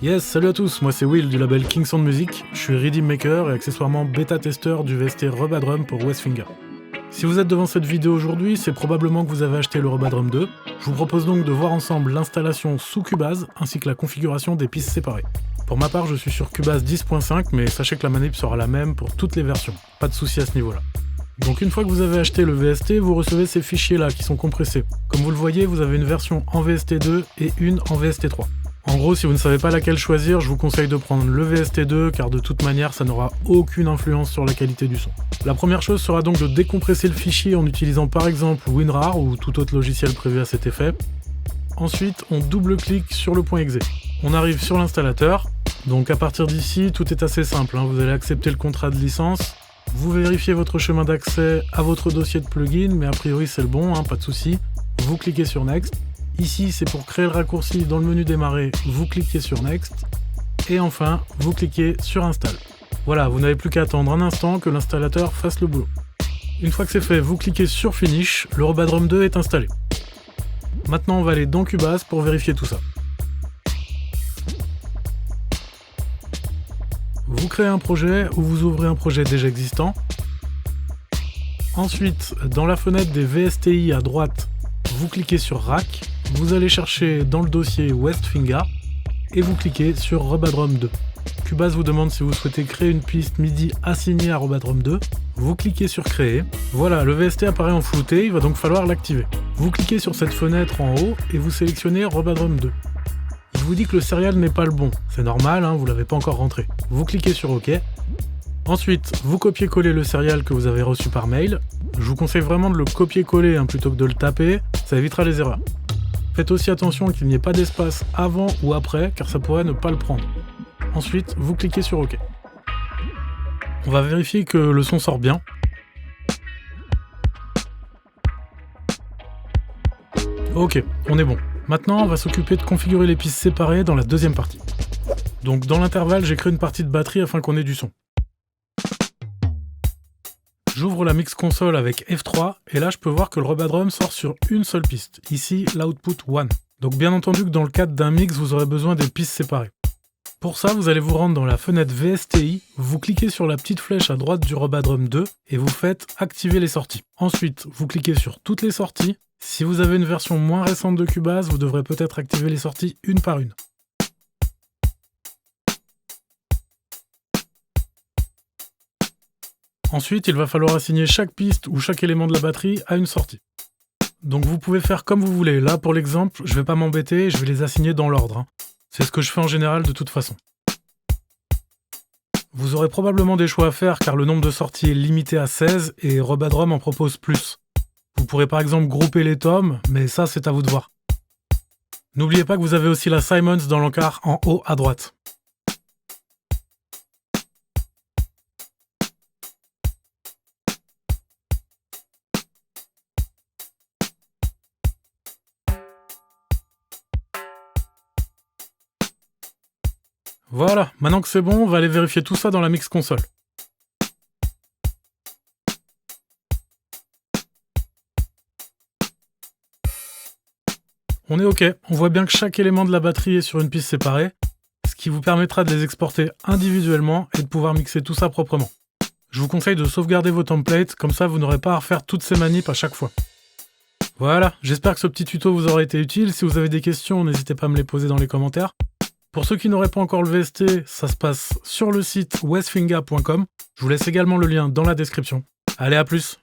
Yes, salut à tous, moi c'est Will du label King Sound Music, je suis rhythm maker et accessoirement bêta-testeur du VST Rubadrum pour Westfinger. Si vous êtes devant cette vidéo aujourd'hui, c'est probablement que vous avez acheté le Rubadrum 2. Je vous propose donc de voir ensemble l'installation sous Cubase ainsi que la configuration des pistes séparées. Pour ma part, je suis sur Cubase 10.5, mais sachez que la manip sera la même pour toutes les versions, pas de souci à ce niveau-là. Donc une fois que vous avez acheté le VST, vous recevez ces fichiers-là qui sont compressés. Comme vous le voyez, vous avez une version en VST2 et une en VST3. En gros, si vous ne savez pas laquelle choisir, je vous conseille de prendre le VST2 car de toute manière, ça n'aura aucune influence sur la qualité du son. La première chose sera donc de décompresser le fichier en utilisant par exemple WinRAR ou tout autre logiciel prévu à cet effet. Ensuite, on double-clique sur le point .exe. On arrive sur l'installateur. Donc à partir d'ici, tout est assez simple. Vous allez accepter le contrat de licence. Vous vérifiez votre chemin d'accès à votre dossier de plugin, mais a priori c'est le bon, pas de souci. Vous cliquez sur Next. Ici, c'est pour créer le raccourci dans le menu démarrer, vous cliquez sur Next. Et enfin, vous cliquez sur Install. Voilà, vous n'avez plus qu'à attendre un instant que l'installateur fasse le boulot. Une fois que c'est fait, vous cliquez sur Finish, le Rubadrum 2 est installé. Maintenant, on va aller dans Cubase pour vérifier tout ça. Vous créez un projet ou vous ouvrez un projet déjà existant. Ensuite, dans la fenêtre des VSTI à droite, vous cliquez sur Rack. Vous allez chercher dans le dossier Westfinger et vous cliquez sur Rubadrum 2. Cubase vous demande si vous souhaitez créer une piste MIDI assignée à Rubadrum 2. Vous cliquez sur Créer. Voilà, le VST apparaît en flouté, il va donc falloir l'activer. Vous cliquez sur cette fenêtre en haut et vous sélectionnez Rubadrum 2. Il vous dit que le serial n'est pas le bon. C'est normal, vous l'avez pas encore rentré. Vous cliquez sur OK. Ensuite, vous copiez-collez le serial que vous avez reçu par mail. Je vous conseille vraiment de le copier-coller plutôt que de le taper, ça évitera les erreurs. Faites aussi attention qu'il n'y ait pas d'espace avant ou après, car ça pourrait ne pas le prendre. Ensuite, vous cliquez sur OK. On va vérifier que le son sort bien. Ok, on est bon. Maintenant, on va s'occuper de configurer les pistes séparées dans la deuxième partie. Donc dans l'intervalle, j'ai créé une partie de batterie afin qu'on ait du son. J'ouvre la mix console avec F3 et là je peux voir que le Rubadrum sort sur une seule piste, ici l'output 1. Donc bien entendu que dans le cadre d'un mix vous aurez besoin des pistes séparées. Pour ça vous allez vous rendre dans la fenêtre VSTI, vous cliquez sur la petite flèche à droite du Rubadrum 2 et vous faites activer les sorties. Ensuite vous cliquez sur toutes les sorties. Si vous avez une version moins récente de Cubase, vous devrez peut-être activer les sorties une par une. Ensuite, il va falloir assigner chaque piste ou chaque élément de la batterie à une sortie. Donc vous pouvez faire comme vous voulez. Là, pour l'exemple, je ne vais pas m'embêter, je vais les assigner dans l'ordre. C'est ce que je fais en général de toute façon. Vous aurez probablement des choix à faire car le nombre de sorties est limité à 16 et Rubadrum en propose plus. Vous pourrez par exemple grouper les tomes, mais ça c'est à vous de voir. N'oubliez pas que vous avez aussi la Simons dans l'encart en haut à droite. Voilà, maintenant que c'est bon, on va aller vérifier tout ça dans la mix console. On est OK, on voit bien que chaque élément de la batterie est sur une piste séparée, ce qui vous permettra de les exporter individuellement et de pouvoir mixer tout ça proprement. Je vous conseille de sauvegarder vos templates, comme ça vous n'aurez pas à refaire toutes ces manips à chaque fois. Voilà, j'espère que ce petit tuto vous aura été utile. Si vous avez des questions, n'hésitez pas à me les poser dans les commentaires. Pour ceux qui n'auraient pas encore le VST, ça se passe sur le site westfinger.com. Je vous laisse également le lien dans la description. Allez, à plus!